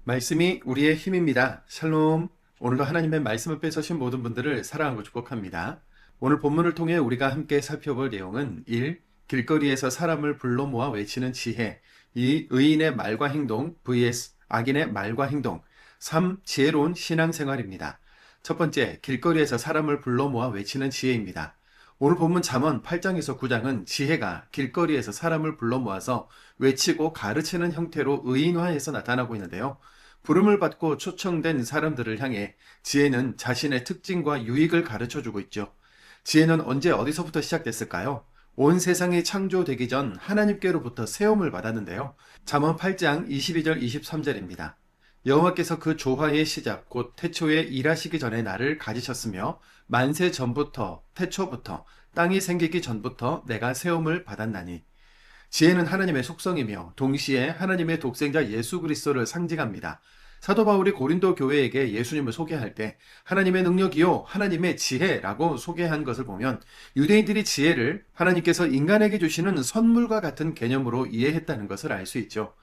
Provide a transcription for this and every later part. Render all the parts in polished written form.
말씀이 우리의 힘입니다. 샬롬. 오늘도 하나님의 말씀을 뺏으신 모든 분들을 사랑하고 축복합니다. 오늘 본문을 통해 우리가 함께 살펴볼 내용은 1. 길거리에서 사람을 불러 모아 외치는 지혜. 2. 의인의 말과 행동 vs 악인의 말과 행동. 3. 지혜로운 신앙생활입니다. 첫 번째, 길거리에서 사람을 불러 모아 외치는 지혜입니다. 오늘 본문 잠언 8장에서 9장은 지혜가 길거리에서 사람을 불러 모아서 외치고 가르치는 형태로 의인화해서 나타나고 있는데요. 부름을 받고 초청된 사람들을 향해 지혜는 자신의 특징과 유익을 가르쳐주고 있죠. 지혜는 언제 어디서부터 시작됐을까요? 온 세상이 창조되기 전 하나님께로부터 세움을 받았는데요. 잠언 8장 22절 23절입니다. 여호와께서 그 조화의 시작 곧 태초에 일하시기 전에 나를 가지셨으며 만세 전부터 태초부터 땅이 생기기 전부터 내가 세움을 받았나니. 지혜는 하나님의 속성이며 동시에 하나님의 독생자 예수 그리스도를 상징합니다. 사도 바울이 고린도 교회에게 예수님을 소개할 때 하나님의 능력이요 하나님의 지혜라고 소개한 것을 보면 유대인들이 지혜를 하나님께서 인간에게 주시는 선물과 같은 개념으로 이해했다는 것을 알 수 있죠.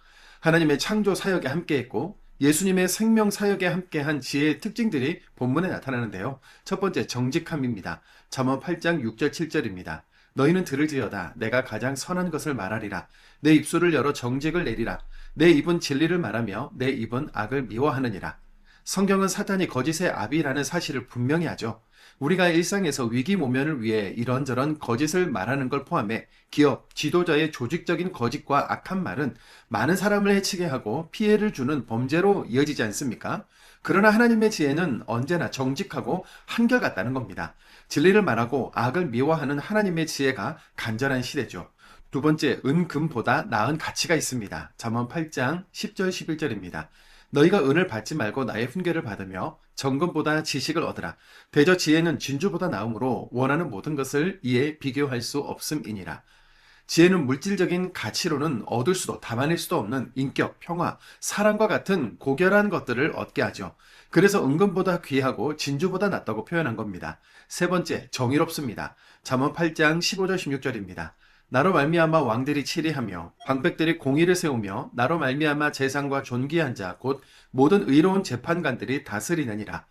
하나님의 창조 사역에 함께했고 예수님의 생명 사역에 함께한 지혜의 특징들이 본문에 나타나는데요. 첫 번째, 정직함입니다. 잠언 8장 6절 7절입니다. 너희는 들을지어다 내가 가장 선한 것을 말하리라. 내 입술을 열어 정직을 내리라. 내 입은 진리를 말하며 내 입은 악을 미워하느니라. 성경은 사탄이 거짓의 아비라는 사실을 분명히 하죠. 우리가 일상에서 위기 모면을 위해 이런저런 거짓을 말하는 걸 포함해 기업, 지도자의 조직적인 거짓과 악한 말은 많은 사람을 해치게 하고 피해를 주는 범죄로 이어지지 않습니까? 그러나 하나님의 지혜는 언제나 정직하고 한결같다는 겁니다. 진리를 말하고 악을 미워하는 하나님의 지혜가 간절한 시대죠. 두 번째, 은금보다 나은 가치가 있습니다. 잠언 8장 10절 11절입니다. 너희가 은을 받지 말고 나의 훈계를 받으며 정금보다 지식을 얻으라. 대저 지혜는 진주보다 나음으로 원하는 모든 것을 이에 비교할 수 없음이니라. 지혜는 물질적인 가치로는 얻을 수도 담아낼 수도 없는 인격, 평화, 사랑과 같은 고결한 것들을 얻게 하죠. 그래서 은금보다 귀하고 진주보다 낫다고 표현한 겁니다. 세 번째, 정의롭습니다. 잠언 8장 15절 16절입니다. 나로 말미암아 왕들이 치리하며 방백들이 공의를 세우며 나로 말미암아 재상과 존귀한 자 곧 모든 의로운 재판관들이 다스리느니라.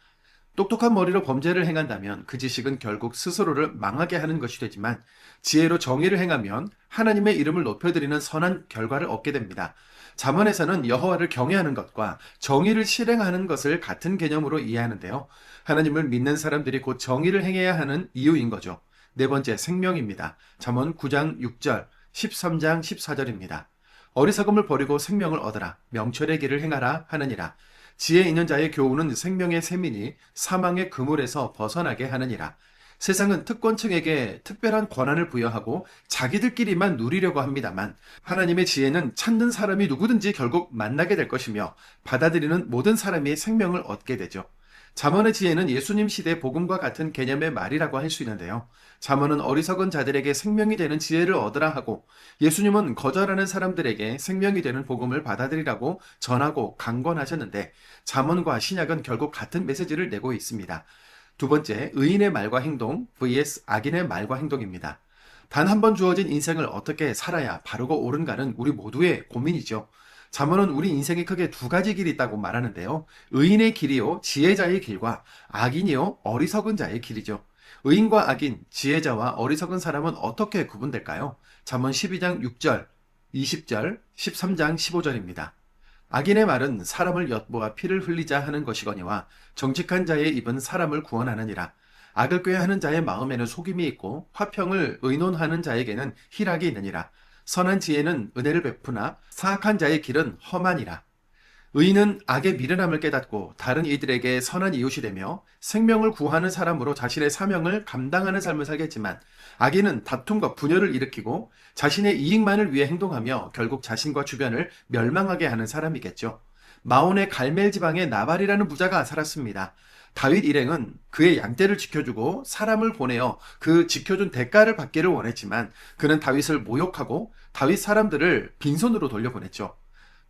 똑똑한 머리로 범죄를 행한다면 그 지식은 결국 스스로를 망하게 하는 것이 되지만 지혜로 정의를 행하면 하나님의 이름을 높여드리는 선한 결과를 얻게 됩니다. 잠언에서는 여호와를 경외하는 것과 정의를 실행하는 것을 같은 개념으로 이해하는데요. 하나님을 믿는 사람들이 곧 정의를 행해야 하는 이유인 거죠. 네 번째, 생명입니다. 잠언 9장 6절, 13장 14절입니다. 어리석음을 버리고 생명을 얻으라. 명철의 길을 행하라 하느니라. 지혜 있는 자의 교훈은 생명의 샘이니 사망의 그물에서 벗어나게 하느니라. 세상은 특권층에게 특별한 권한을 부여하고 자기들끼리만 누리려고 합니다만 하나님의 지혜는 찾는 사람이 누구든지 결국 만나게 될 것이며 받아들이는 모든 사람이 생명을 얻게 되죠. 잠언의 지혜는 예수님 시대 복음과 같은 개념의 말이라고 할 수 있는데요. 잠언은 어리석은 자들에게 생명이 되는 지혜를 얻으라 하고 예수님은 거절하는 사람들에게 생명이 되는 복음을 받아들이라고 전하고 강권하셨는데 잠언과 신약은 결국 같은 메시지를 내고 있습니다. 두 번째, 의인의 말과 행동 vs 악인의 말과 행동입니다. 단 한 번 주어진 인생을 어떻게 살아야 바르고 옳은가는 우리 모두의 고민이죠. 잠언은 우리 인생에 크게 두 가지 길이 있다고 말하는데요. 의인의 길이요, 지혜자의 길과 악인이요, 어리석은 자의 길이죠. 의인과 악인, 지혜자와 어리석은 사람은 어떻게 구분될까요? 잠언 12장 6절, 20절, 13장 15절입니다. 악인의 말은 사람을 엿보아 피를 흘리자 하는 것이거니와 정직한 자의 입은 사람을 구원하느니라. 악을 꾀하는 자의 마음에는 속임이 있고 화평을 의논하는 자에게는 희락이 있느니라. 선한 지혜는 은혜를 베푸나 사악한 자의 길은 험하니라. 의인은 악의 미련함을 깨닫고 다른 이들에게 선한 이웃이 되며 생명을 구하는 사람으로 자신의 사명을 감당하는 삶을 살겠지만 악인은 다툼과 분열을 일으키고 자신의 이익만을 위해 행동하며 결국 자신과 주변을 멸망하게 하는 사람이겠죠. 마온의 갈멜 지방의 나발이라는 부자가 살았습니다. 다윗 일행은 그의 양떼를 지켜주고 사람을 보내어 그 지켜준 대가를 받기를 원했지만 그는 다윗을 모욕하고 다윗 사람들을 빈손으로 돌려보냈죠.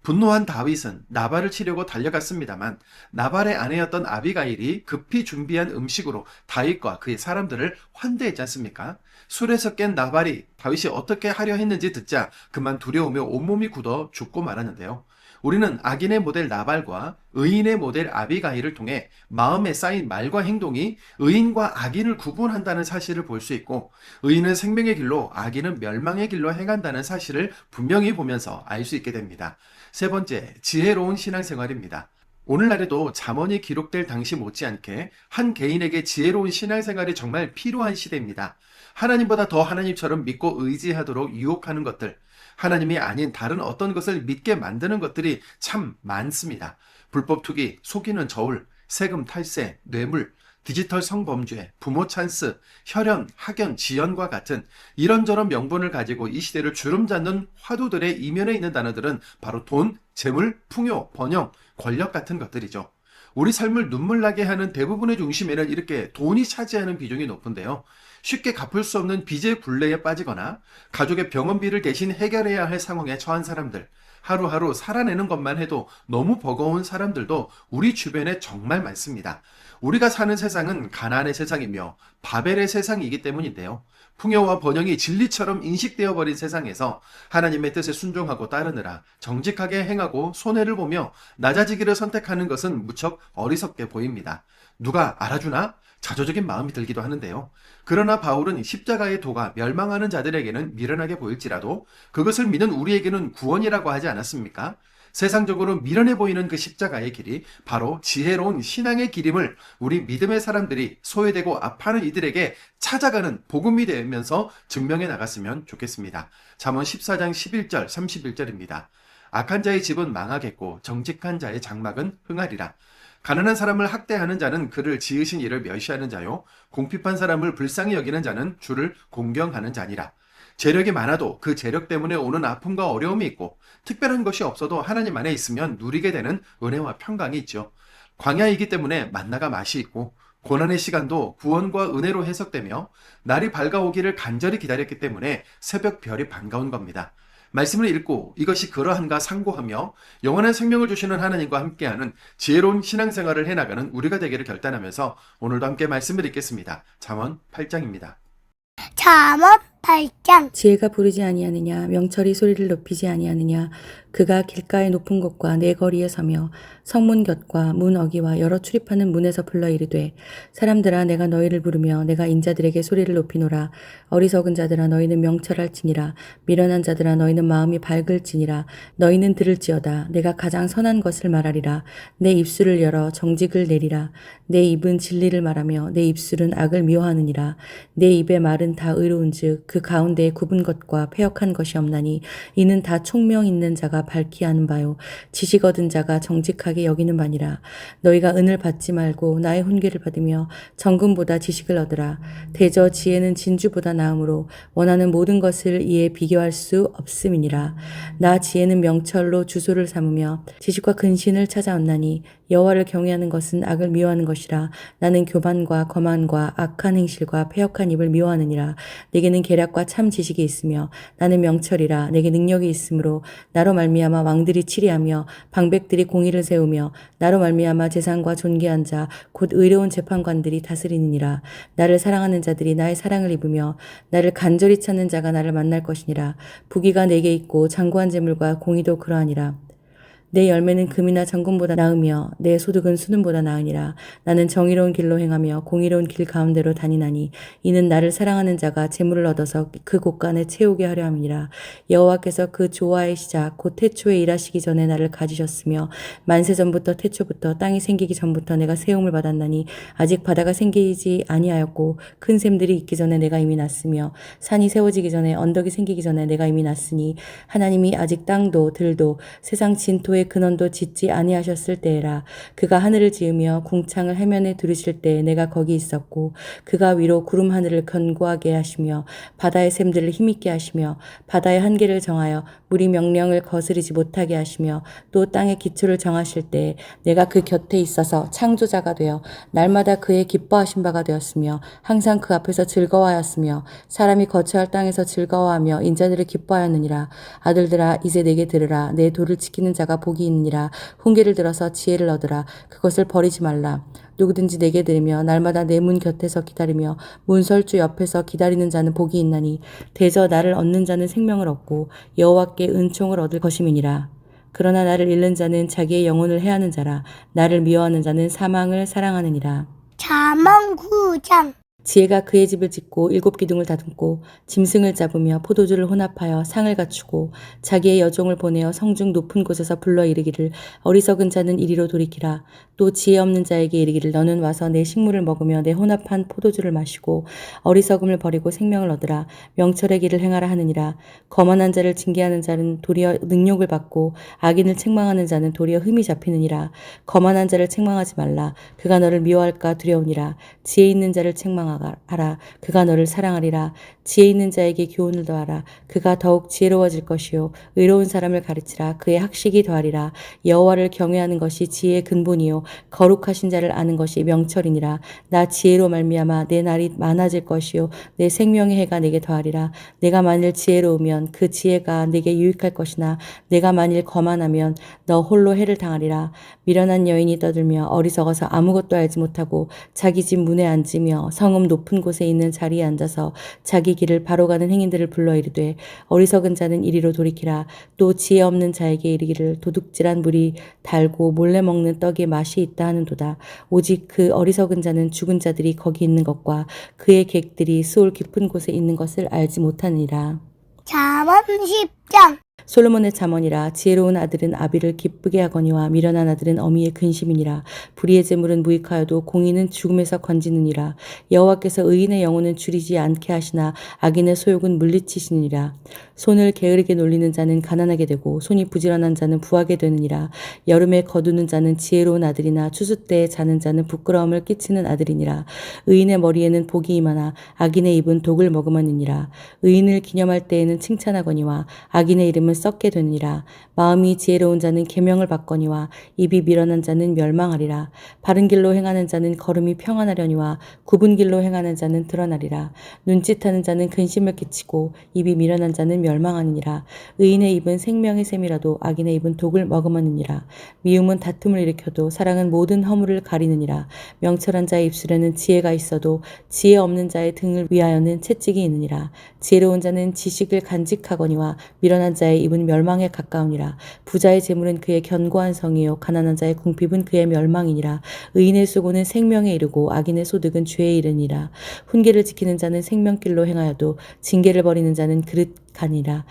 분노한 다윗은 나발을 치려고 달려갔습니다만 나발의 아내였던 아비가일이 급히 준비한 음식으로 다윗과 그의 사람들을 환대했지 않습니까? 술에서 깬 나발이 다윗이 어떻게 하려 했는지 듣자 그만 두려우며 온몸이 굳어 죽고 말았는데요. 우리는 악인의 모델 나발과 의인의 모델 아비가일을 통해 마음에 쌓인 말과 행동이 의인과 악인을 구분한다는 사실을 볼 수 있고, 의인은 생명의 길로 악인은 멸망의 길로 행한다는 사실을 분명히 보면서 알 수 있게 됩니다. 세 번째, 지혜로운 신앙생활입니다. 오늘날에도 잠언이 기록될 당시 못지않게 한 개인에게 지혜로운 신앙생활이 정말 필요한 시대입니다. 하나님보다 더 하나님처럼 믿고 의지하도록 유혹하는 것들, 하나님이 아닌 다른 어떤 것을 믿게 만드는 것들이 참 많습니다. 불법 투기, 속이는 저울, 세금 탈세, 뇌물, 디지털 성범죄, 부모 찬스, 혈연, 학연, 지연과 같은 이런저런 명분을 가지고 이 시대를 주름잡는 화두들의 이면에 있는 단어들은 바로 돈, 재물, 풍요, 번영, 권력 같은 것들이죠. 우리 삶을 눈물나게 하는 대부분의 중심에는 이렇게 돈이 차지하는 비중이 높은데요. 쉽게 갚을 수 없는 빚의 굴레에 빠지거나 가족의 병원비를 대신 해결해야 할 상황에 처한 사람들, 하루하루 살아내는 것만 해도 너무 버거운 사람들도 우리 주변에 정말 많습니다. 우리가 사는 세상은 가나안의 세상이며 바벨의 세상이기 때문인데요. 풍요와 번영이 진리처럼 인식되어 버린 세상에서 하나님의 뜻에 순종하고 따르느라 정직하게 행하고 손해를 보며 낮아지기를 선택하는 것은 무척 어리석게 보입니다. 누가 알아주나? 자조적인 마음이 들기도 하는데요. 그러나 바울은 십자가의 도가 멸망하는 자들에게는 미련하게 보일지라도 그것을 믿는 우리에게는 구원이라고 하지 않았습니까? 세상적으로 미련해 보이는 그 십자가의 길이 바로 지혜로운 신앙의 길임을 우리 믿음의 사람들이 소외되고 아파하는 이들에게 찾아가는 복음이 되면서 증명해 나갔으면 좋겠습니다. 잠언 14장 11절 31절입니다. 악한 자의 집은 망하겠고 정직한 자의 장막은 흥하리라. 가난한 사람을 학대하는 자는 그를 지으신 이를 멸시하는 자요, 공핍한 사람을 불쌍히 여기는 자는 주를 공경하는 자니라. 재력이 많아도 그 재력 때문에 오는 아픔과 어려움이 있고, 특별한 것이 없어도 하나님 안에 있으면 누리게 되는 은혜와 평강이 있죠. 광야이기 때문에 만나가 맛이 있고, 고난의 시간도 구원과 은혜로 해석되며, 날이 밝아오기를 간절히 기다렸기 때문에 새벽 별이 반가운 겁니다. 말씀을 읽고 이것이 그러한가 상고하며 영원한 생명을 주시는 하나님과 함께하는 지혜로운 신앙생활을 해나가는 우리가 되기를 결단하면서 오늘도 함께 말씀을 읽겠습니다. 잠언 8장입니다. 잠언 8장. 지혜가 부르지 아니하느냐, 명철이 소리를 높이지 아니하느냐. 그가 길가의 높은 곳과 내 거리에 서며 성문 곁과 문 어기와 여러 출입하는 문에서 불러 이르되, 사람들아 내가 너희를 부르며 내가 인자들에게 소리를 높이노라. 어리석은 자들아 너희는 명철할지니라. 미련한 자들아 너희는 마음이 밝을지니라. 너희는 들을지어다. 내가 가장 선한 것을 말하리라. 내 입술을 열어 정직을 내리라. 내 입은 진리를 말하며 내 입술은 악을 미워하느니라. 내 입의 말은 다 의로운즉 그 가운데에 굽은 것과 패역한 것이 없나니 이는 다 총명 있는 자가 밝히 아는 바요, 지식 얻은 자가 정직하게 여기는 바니라. 너희가 은을 받지 말고 나의 훈계를 받으며 정금보다 지식을 얻으라. 대저 지혜는 진주보다 나음으로 원하는 모든 것을 이에 비교할 수 없음이니라. 나 지혜는 명철로 주소를 삼으며 지식과 근신을 찾아왔나니 여호와를 경외하는 것은 악을 미워하는 것이라. 나는 교만과 거만과 악한 행실과 패역한 입을 미워하느니라. 내게는 계략과 참 지식이 있으며 나는 명철이라. 내게 능력이 있으므로 나로 말미암아 왕들이 치리하며 방백들이 공의를 세우며 나로 말미암아 재상과 존귀한 자 곧 의로운 재판관들이 다스리느니라. 나를 사랑하는 자들이 나의 사랑을 입으며 나를 간절히 찾는 자가 나를 만날 것이니라. 부귀가 내게 있고 장구한 재물과 공의도 그러하니라. 내 열매는 금이나 정금보다 나으며 내 소득은 수금보다 나으니라. 나는 정의로운 길로 행하며 공의로운 길 가운데로 다니나니 이는 나를 사랑하는 자가 재물을 얻어서 그 곳간에 채우게 하려 함이니라. 여호와께서 그 조화의 시작 곧 태초에 일하시기 전에 나를 가지셨으며 만세 전부터 태초부터 땅이 생기기 전부터 내가 세움을 받았나니 아직 바다가 생기지 아니하였고 큰 샘들이 있기 전에 내가 이미 났으며 산이 세워지기 전에 언덕이 생기기 전에 내가 이미 났으니 하나님이 아직 땅도 들도 세상 진토의 근원도 짓지 아니하셨을 때에라. 그가 하늘을 지으며 궁창을 해면에 두르실 때에 내가 거기 있었고 그가 위로 구름 하늘을 견고하게 하시며 바다의 샘들을 힘있게 하시며 바다의 한계를 정하여 물이 명령을 거스르지 못하게 하시며 또 땅의 기초를 정하실 때에 내가 그 곁에 있어서 창조자가 되어 날마다 그의 기뻐하신 바가 되었으며 항상 그 앞에서 즐거워하였으며 사람이 거처할 땅에서 즐거워하며 인자들을 기뻐하였느니라. 아들들아 이제 내게 들으라. 내 도를 지키는 자가 복이 있느니라. 훈계를 들어서 지혜를 얻으라. 그것을 버리지 말라. 누구든지 내게 들으며 날마다 내 문 곁에서 기다리며 문설주 옆에서 기다리는 자는 복이 있나니 대저 나를 얻는 자는 생명을 얻고 여호와께 은총을 얻을 것임이니라. 그러나 나를 잃는 자는 자기의 영혼을 해하는 자라. 나를 미워하는 자는 사망을 사랑하느니라. 잠언 9장. 지혜가 그의 집을 짓고 7기둥을 다듬고 짐승을 잡으며 포도주를 혼합하여 상을 갖추고 자기의 여종을 보내어 성중 높은 곳에서 불러 이르기를 어리석은 자는 이리로 돌이키라. 또 지혜 없는 자에게 이르기를 너는 와서 내 식물을 먹으며 내 혼합한 포도주를 마시고 어리석음을 버리고 생명을 얻으라. 명철의 길을 행하라 하느니라. 거만한 자를 징계하는 자는 도리어 능욕을 받고 악인을 책망하는 자는 도리어 흠이 잡히느니라. 거만한 자를 책망하지 말라. 그가 너를 미워할까 두려우니라. 지혜 있는 자를 책망하라. 그가 너를 사랑하리라. 지혜 있는 자에게 교훈을 더하라. 그가 더욱 지혜로워질 것이요 의로운 사람을 가르치라. 그의 학식이 더하리라. 여호와를 경외하는 것이 지혜의 근본이요 거룩하신 자를 아는 것이 명철이니라. 나 지혜로 말미암아 내 날이 많아질 것이요 내 생명의 해가 내게 더하리라. 내가 만일 지혜로우면 그 지혜가 내게 유익할 것이나 내가 만일 거만하면 너 홀로 해를 당하리라. 미련한 여인이 떠들며 어리석어서 아무것도 알지 못하고 자기 집 문에 앉으며 성읍 높은 곳에 있는 자리에 앉아서 자기 길을 바로 가는 행인들을 불러 이르되 어리석은 자는 이리로 돌이키라. 또 지혜 없는 자에게 이르기를 도둑질한 물이 달고 몰래 먹는 떡에 맛이 있다 하는도다. 오직 그 어리석은 자는 죽은 자들이 거기 있는 것과 그의 객들이 수올 깊은 곳에 있는 것을 알지 못하느니라. 잠언 10장. 솔로몬의 잠언이라. 지혜로운 아들은 아비를 기쁘게 하거니와 미련한 아들은 어미의 근심이니라. 불의의 재물은 무익하여도 공의는 죽음에서 건지느니라. 여호와께서 의인의 영혼은 줄이지 않게 하시나 악인의 소욕은 물리치시느니라. 손을 게으르게 놀리는 자는 가난하게 되고 손이 부지런한 자는 부하게 되느니라. 여름에 거두는 자는 지혜로운 아들이나 추수 때에 자는 자는 부끄러움을 끼치는 아들이니라. 의인의 머리에는 복이 임하나 악인의 입은 독을 머금었느니라. 의인을 기념할 때에는 칭찬하거니와 악인의 이름은 썩게 되느니라. 마음이 지혜로운 자는 계명을 받거니와 입이 미련한 자는 멸망하리라. 바른 길로 행하는 자는 걸음이 평안하려니와 굽은 길로 행하는 자는 드러나리라. 눈짓하는 자는 근심을 끼치고 입이 미련한 자는 멸망하느니라. 의인의 입은 생명의 샘이라도 악인의 입은 독을 머금었느니라. 미움은 다툼을 일으켜도 사랑은 모든 허물을 가리느니라. 명철한 자의 입술에는 지혜가 있어도 지혜 없는 자의 등을 위하여는 채찍이 있느니라. 지혜로운 자는 지식을 간직하거니와 미련한 자의 입은 멸망에 가까우니라. 부자의 재물은 그의 견고한 성이요 가난한 자의 궁핍은 그의 멸망이니라. 의인의 수고는 생명에 이르고 악인의 소득은 죄에 이르니라. 훈계를 지키는 자는 생명길로 행하여도 징계를 버리는 자는 그릇가니라.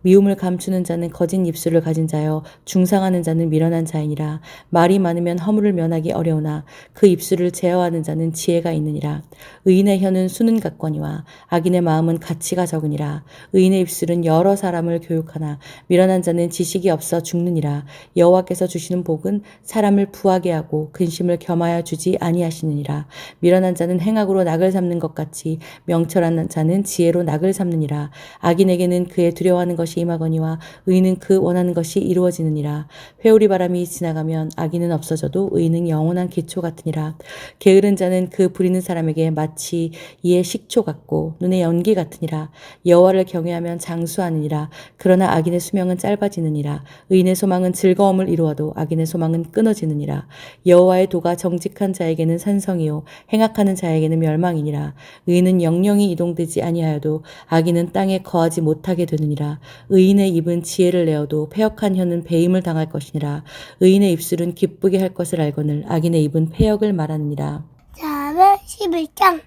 미움을 감추는 자는 거짓 입술을 가진 자여 중상하는 자는 미련한 자이니라. 말이 많으면 허물을 면하기 어려우나 그 입술을 제어하는 자는 지혜가 있느니라. 의인의 혀는 수는 같거니와 악인의 마음은 가치가 적으니라. 의인의 입술은 여러 사람을 교육하나 미련한 자는 지식이 없어 죽느니라. 여호와께서 주시는 복은 사람을 부하게 하고 근심을 겸하여 주지 아니하시느니라. 미련한 자는 행악으로 낙을 삼는 것 같이 명철한 자는 지혜로 낙을 삼느니라. 악인에게는 그의 두려워하는 것이 임하거니와 의인은 그 원하는 것이 이루어지느니라. 회오리 바람이 지나가면 악인은 없어져도 의인은 영원한 기초 같으니라. 게으른 자는 그 부리는 사람에게 마치 이의 식초 같고 눈의 연기 같으니라. 여호와를 경외하면 장수하느니라. 그러나 악인의 수명은 짧아지느니라. 의인의 소망은 즐거움을 이루어도 악인의 소망은 끊어지느니라. 여호와의 도가 정직한 자에게는 산성이요 행악하는 자에게는 멸망이니라. 의인은 영영이 이동되지 아니하여도 악인은 땅에 거하지 못하게 되느니라. 의인의 입은 지혜를 내어도 패역한 혀는 배임을 당할 것이니라. 의인의 입술은 기쁘게 할 것을 알거늘 악인의 입은 패역을 말하느니라. 잠언 11장.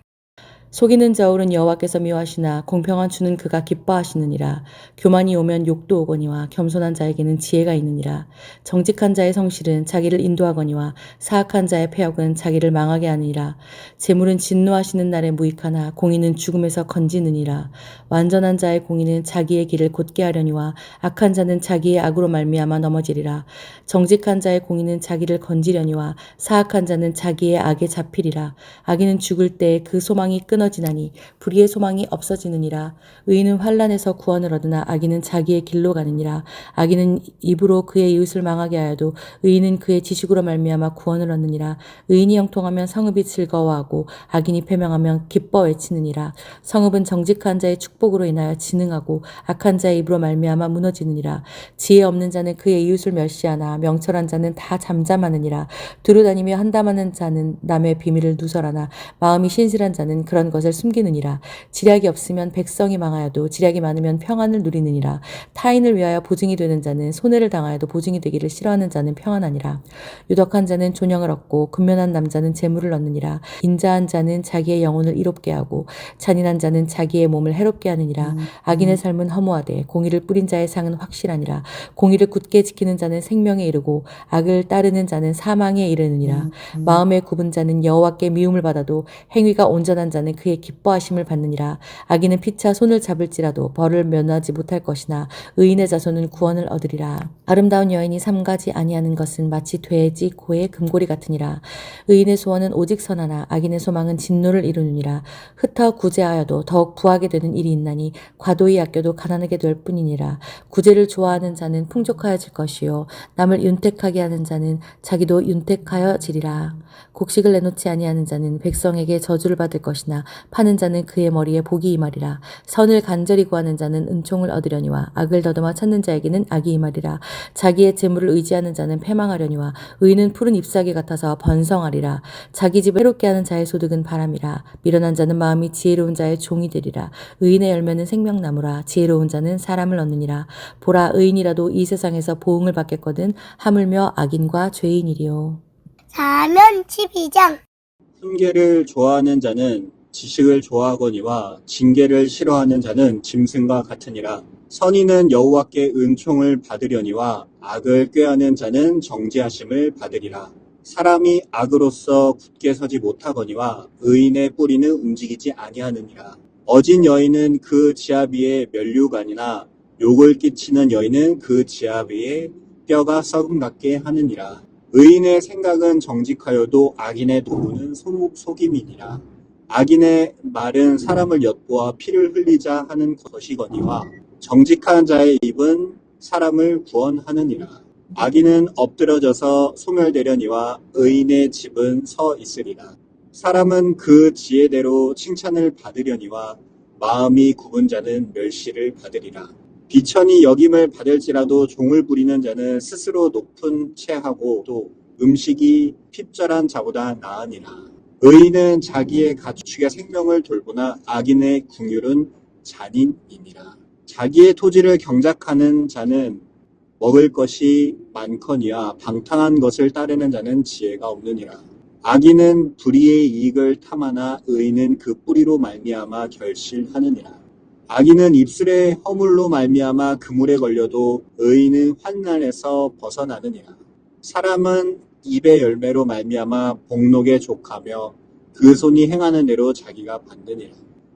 속이는 저울은 여호와께서 미워하시나 공평한 주는 그가 기뻐하시느니라. 교만이 오면 욕도 오거니와 겸손한 자에게는 지혜가 있느니라. 정직한 자의 성실은 자기를 인도하거니와 사악한 자의 패역은 자기를 망하게 하느니라. 재물은 진노하시는 날에 무익하나 공의는 죽음에서 건지느니라. 완전한 자의 공의는 자기의 길을 곧게 하려니와 악한 자는 자기의 악으로 말미암아 넘어지리라. 정직한 자의 공의는 자기를 건지려니와 사악한 자는 자기의 악에 잡히리라. 악인은 죽을 때 그 소망이 끊어지나니 불의의 소망이 없어지느니라. 의인은 환난에서 구원을 얻으나 악인은 자기의 길로 가느니라. 악인은 입으로 그의 이웃을 망하게 하여도 의인은 그의 지식으로 말미암아 구원을 얻느니라. 의인이 형통하면 성읍이 즐거워하고 악인이 패명하면 기뻐 외치느니라. 성읍은 정직한 자의 축복으로 인하여 진흥하고 악한 자의 입으로 말미암아 무너지느니라. 지혜 없는 자는 그의 이웃을 멸시하나 명철한 자는 다 잠잠하느니라. 두루다니며 한담하는 자는 남의 비밀을 누설하나 마음이 신실한 자는 그런 것을 숨기느니라. 지략이 없으면 백성이 망하여도 지략이 많으면 평안을 누리느니라. 타인을 위하여 보증이 되는 자는 손해를 당하여도 보증이 되기를 싫어하는 자는 평안하니라. 유덕한 자는 존영을 얻고 근면한 남자는 재물을 얻느니라. 인자한 자는 자기의 영혼을 이롭게 하고 잔인한 자는 자기의 몸을 해롭게 하느니라. 악인의 삶은 허무하되 공의를 뿌린 자의 상은 확실하니라. 공의를 굳게 지키는 자는 생명에 이르고 악을 따르는 자는 사망에 이르느니라. 마음에 굽은 자는 여호와께 미움을 받아도 행위가 온전한 자는 그의 기뻐하심을 받느니라. 악인은 피차 손을 잡을지라도 벌을 면하지 못할 것이나 의인의 자손은 구원을 얻으리라. 아름다운 여인이 삼가지 아니하는 것은 마치 돼지 코의 금고리 같으니라. 의인의 소원은 오직 선하나 악인의 소망은 진노를 이루느니라. 흩어 구제하여도 더욱 부하게 되는 일이 있나니 과도히 아껴도 가난하게 될 뿐이니라. 구제를 좋아하는 자는 풍족하여질 것이요 남을 윤택하게 하는 자는 자기도 윤택하여지리라. 곡식을 내놓지 아니하는 자는 백성에게 저주를 받을 것이나 파는 자는 그의 머리에 복이 임하리라. 선을 간절히 구하는 자는 은총을 얻으려니와 악을 더듬어 찾는 자에게는 악이 임하리라. 자기의 재물을 의지하는 자는 패망하려니와 의인은 푸른 잎사귀 같아서 번성하리라. 자기 집을 해롭게 하는 자의 소득은 바람이라. 미련한 자는 마음이 지혜로운 자의 종이 되리라. 의인의 열매는 생명나무라. 지혜로운 자는 사람을 얻느니라. 보라, 의인이라도 이 세상에서 보응을 받겠거든 하물며 악인과 죄인이리요. 사면 12장. 훈계를 좋아하는 자는 지식을 좋아하거니와 징계를 싫어하는 자는 짐승과 같으니라. 선인은 여호와께 은총을 받으려니와 악을 꾀하는 자는 정죄하심을 받으리라. 사람이 악으로서 굳게 서지 못하거니와 의인의 뿌리는 움직이지 아니하느니라. 어진 여인은 그 지압 위에 면류관이나 욕을 끼치는 여인은 그 지압 위에 뼈가 썩음 같게 하느니라. 의인의 생각은 정직하여도 악인의 도구는 속임이니라. 악인의 말은 사람을 엿보아 피를 흘리자 하는 것이거니와 정직한 자의 입은 사람을 구원하느니라. 악인은 엎드러져서 소멸되려니와 의인의 집은 서 있으리라. 사람은 그 지혜대로 칭찬을 받으려니와 마음이 굽은 자는 멸시를 받으리라. 비천이 여김을 받을지라도 종을 부리는 자는 스스로 높은 채하고 또 음식이 핍절한 자보다 나으니라. 의인은 자기의 가축의 생명을 돌보나 악인의 궁율은 잔인이니라. 자기의 토지를 경작하는 자는 먹을 것이 많거니와 방탕한 것을 따르는 자는 지혜가 없느니라. 악인은 불의의 이익을 탐하나 의인은 그 뿌리로 말미암아 결실하느니라. 악인은 입술의 허물로 말미암아 그물에 걸려도 의인은 환난에서 벗어나느니라. 사람은 입의 열매로 말미암아 복록에 족하며 그 손이 행하는 대로 자기가 받느니라.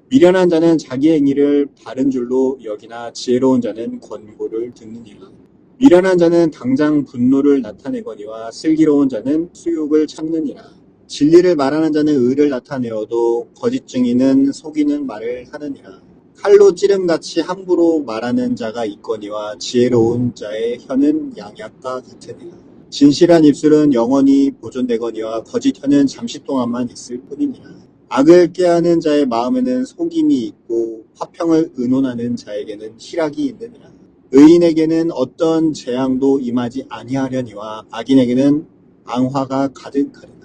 미련한 자는 자기 행위를 바른 줄로 여기나 지혜로운 자는 권고를 듣느니라. 미련한 자는 당장 분노를 나타내거니와 슬기로운 자는 수욕을 참느니라. 진리를 말하는 자는 의를 나타내어도 거짓 증인은 속이는 말을 하느니라. 칼로 찌름같이 함부로 말하는 자가 있거니와 지혜로운 자의 혀는 양약과 같으니라. 진실한 입술은 영원히 보존되거니와 거짓 혀는 잠시 동안만 있을 뿐이니라. 악을 꾀하는 자의 마음에는 속임이 있고 화평을 의논하는 자에게는 희락이 있느니라. 의인에게는 어떤 재앙도 임하지 아니하려니와 악인에게는 앙화가 가득하리라.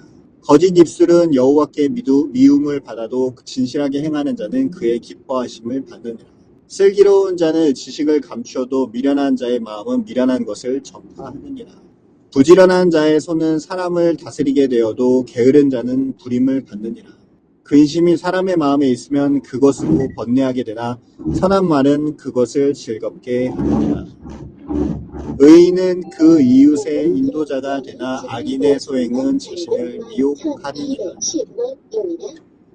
거짓 입술은 여호와께 미움을 받아도 진실하게 행하는 자는 그의 기뻐하심을 받느니라. 슬기로운 자는 지식을 감추어도 미련한 자의 마음은 미련한 것을 전파하느니라. 부지런한 자의 손은 사람을 다스리게 되어도 게으른 자는 불임을 받느니라. 근심이 사람의 마음에 있으면 그것으로 번뇌하게 되나 선한 말은 그것을 즐겁게 하느니라. 의인은 그 이웃의 인도자가 되나 악인의 소행은 자신을 미혹하느니라.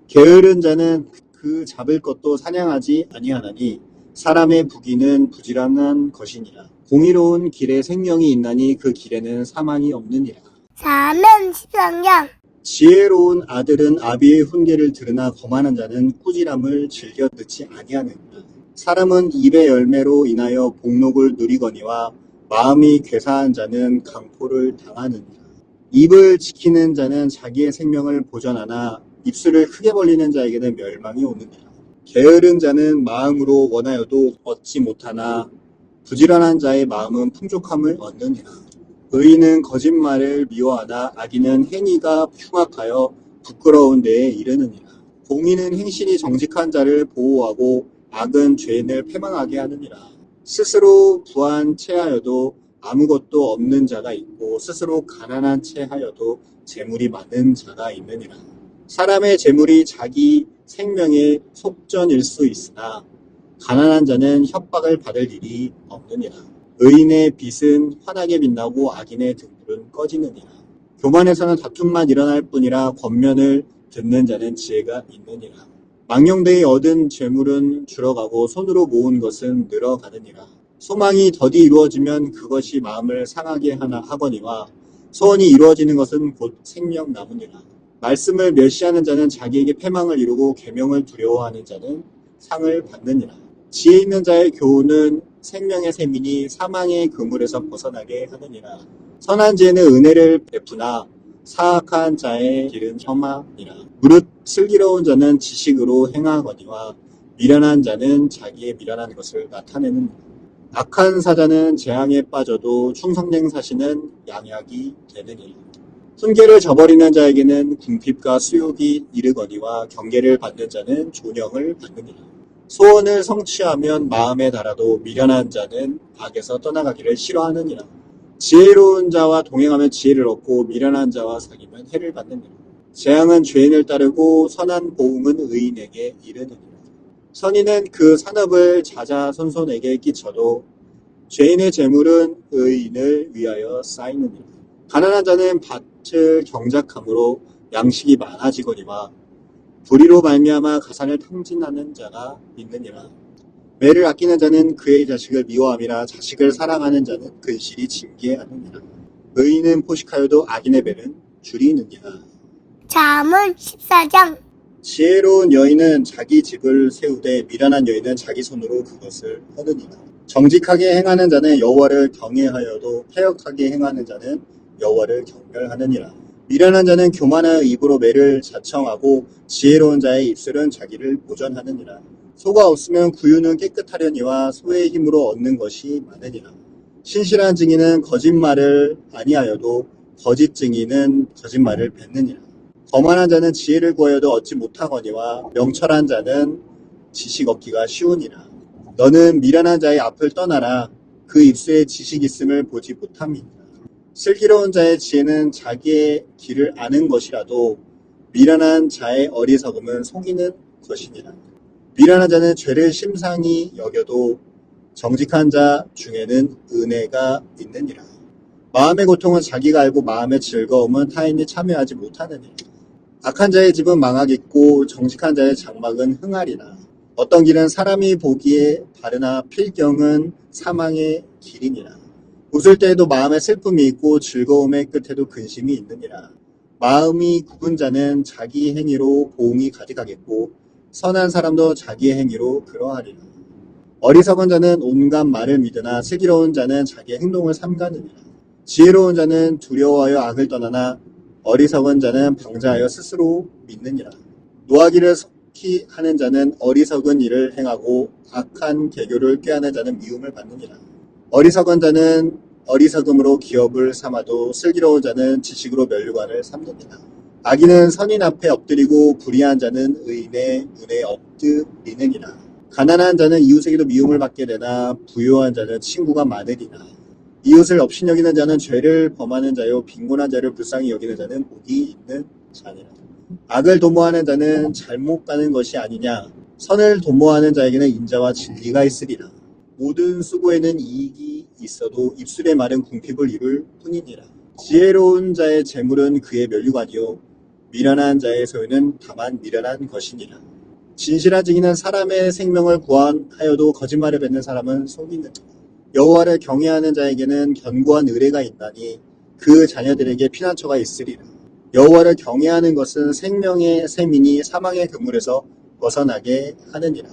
게으른 자는 그 잡을 것도 사냥하지 아니하나니 사람의 부귀는 부지런한 것이니라. 공의로운 길에 생명이 있나니 그 길에는 사망이 없느니라. 사면 13장. 지혜로운 아들은 아비의 훈계를 들으나 거만한 자는 꾸지람을 즐겨 듣지 아니하느니라. 사람은 입의 열매로 인하여 복록을 누리거니와 마음이 괴사한 자는 강포를 당하느니라. 입을 지키는 자는 자기의 생명을 보전하나 입술을 크게 벌리는 자에게는 멸망이 오느니라. 게으른 자는 마음으로 원하여도 얻지 못하나 부지런한 자의 마음은 풍족함을 얻느니라. 의인은 거짓말을 미워하나 악인은 행위가 흉악하여 부끄러운 데에 이르느니라. 공의는 행실이 정직한 자를 보호하고 악은 죄인을 패망하게 하느니라. 스스로 부한 채하여도 아무것도 없는 자가 있고 스스로 가난한 채하여도 재물이 많은 자가 있느니라. 사람의 재물이 자기 생명의 속전일 수 있으나 가난한 자는 협박을 받을 일이 없느니라. 의인의 빛은 환하게 빛나고 악인의 등불은 꺼지느니라. 교만에서는 다툼만 일어날 뿐이라 권면을 듣는 자는 지혜가 있느니라. 망령되이 얻은 재물은 줄어가고 손으로 모은 것은 늘어가느니라. 소망이 더디 이루어지면 그것이 마음을 상하게 하거니와 소원이 이루어지는 것은 곧 생명나무니라. 말씀을 멸시하는 자는 자기에게 패망을 이루고 계명을 두려워하는 자는 상을 받느니라. 지혜 있는 자의 교훈은 생명의 셈이니 사망의 그물에서 벗어나게 하느니라. 선한 지혜는 은혜를 베푸나 사악한 자의 길은 혐하니라. 무릇 슬기로운 자는 지식으로 행하거니와 미련한 자는 자기의 미련한 것을 나타내느니라. 악한 사자는 재앙에 빠져도 충성된 사시는 양약이 되느니라. 훈계를 저버리는 자에게는 궁핍과 수욕이 이르거니와 경계를 받는 자는 존영을 받느니라. 소원을 성취하면 마음에 달아도 미련한 자는 악에서 떠나가기를 싫어하느니라. 지혜로운 자와 동행하면 지혜를 얻고 미련한 자와 사귀면 해를 받느니라. 재앙은 죄인을 따르고 선한 보응은 의인에게 이르느니라. 선인은 그 산업을 자자손손에게 끼쳐도 죄인의 재물은 의인을 위하여 쌓이느니라. 가난한 자는 밭을 경작함으로 양식이 많아지거니와 불의로 말미암아 가산을 탕진하는 자가 있느니라. 매를 아끼는 자는 그의 자식을 미워함이라 자식을 사랑하는 자는 근실이 징계하느니라. 의인은 포식하여도 악인의 배는 줄이느니라. 잠언 14장. 지혜로운 여인은 자기 집을 세우되 미련한 여인은 자기 손으로 그것을 허느니라. 정직하게 행하는 자는 여호와를 경외하여도 패역하게 행하는 자는 여호와를 경멸하느니라. 미련한 자는 교만한 입으로 매를 자청하고 지혜로운 자의 입술은 자기를 보전하느니라. 소가 없으면 구유는 깨끗하려니와 소의 힘으로 얻는 것이 많으니라. 신실한 증인은 거짓말을 아니하여도 거짓 증인은 거짓말을 뱉느니라. 거만한 자는 지혜를 구하여도 얻지 못하거니와 명철한 자는 지식 얻기가 쉬우니라. 너는 미련한 자의 앞을 떠나라. 그 입술에 지식 있음을 보지 못함이니라. 슬기로운 자의 지혜는 자기의 길을 아는 것이라도 미련한 자의 어리석음은 속이는 것이니라. 미련한 자는 죄를 심상히 여겨도 정직한 자 중에는 은혜가 있느니라. 마음의 고통은 자기가 알고 마음의 즐거움은 타인이 참여하지 못하느니라. 악한 자의 집은 망하겠고 정직한 자의 장막은 흥하리라. 어떤 길은 사람이 보기에 바르나 필경은 사망의 길이니라. 웃을 때에도 마음에 슬픔이 있고 즐거움의 끝에도 근심이 있느니라. 마음이 굽은 자는 자기 행위로 보응이 가득하겠고 선한 사람도 자기의 행위로 그러하리라. 어리석은 자는 온갖 말을 믿으나 슬기로운 자는 자기의 행동을 삼가느니라. 지혜로운 자는 두려워하여 악을 떠나나 어리석은 자는 방자하여 스스로 믿느니라. 노하기를 속히 하는 자는 어리석은 일을 행하고 악한 계교를 꾀하는 자는 미움을 받느니라. 어리석은 자는 어리석음으로 기업을 삼아도 슬기로운 자는 지식으로 면류관을 삼느니라. 악인은 선인 앞에 엎드리고 불의한 자는 의인의 눈에 엎드리느니라. 가난한 자는 이웃에게도 미움을 받게 되나 부유한 자는 친구가 많으리라. 이웃을 업신여기는 자는 죄를 범하는 자요 빈곤한 자를 불쌍히 여기는 자는 복이 있는 자니라. 악을 도모하는 자는 잘못 가는 것이 아니냐. 선을 도모하는 자에게는 인자와 진리가 있으리라. 모든 수고에는 이익이 있어도 입술의 말은 궁핍을 이룰 뿐이니라. 지혜로운 자의 재물은 그의 면류관이요 미련한 자의 소유는 다만 미련한 것이니라. 진실한 증인은 사람의 생명을 구하여도 거짓말을 뱉는 사람은 속이느니라. 여호와를 경외하는 자에게는 견고한 의뢰가 있나니 그 자녀들에게 피난처가 있으리라. 여호와를 경외하는 것은 생명의 셈이니 사망의 그물에서 벗어나게 하느니라.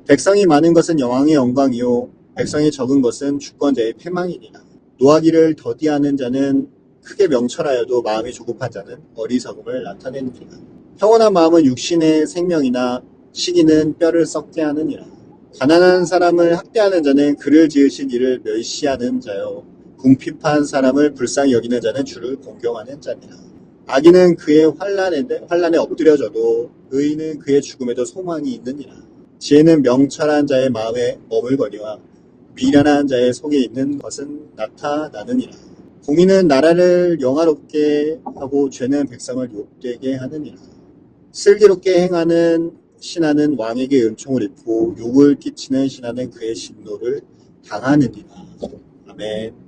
백성이 많은 것은 여왕의 영광이요 백성이 적은 것은 주권자의 패망이니라. 노하기를 더디하는 자는 크게 명철하여도 마음이 조급한 자는 어리석음을 나타내느니라. 평온한 마음은 육신의 생명이나 시기는 뼈를 썩게 하느니라. 가난한 사람을 학대하는 자는 그를 지으신 이를 멸시하는 자요 궁핍한 사람을 불쌍히 여기는 자는 주를 공경하는 자니라. 악인은 그의 환난에 엎드려져도 의인은 그의 죽음에도 소망이 있느니라. 지혜는 명철한 자의 마음에 머물거니와 미련한 자의 속에 있는 것은 나타나느니라. 공의는 나라를 영화롭게 하고 죄는 백성을 욕되게 하느니라. 슬기롭게 행하는 신하는 왕에게 은총을 입고 욕을 끼치는 신하는 그의 진노를 당하느니라. 아멘.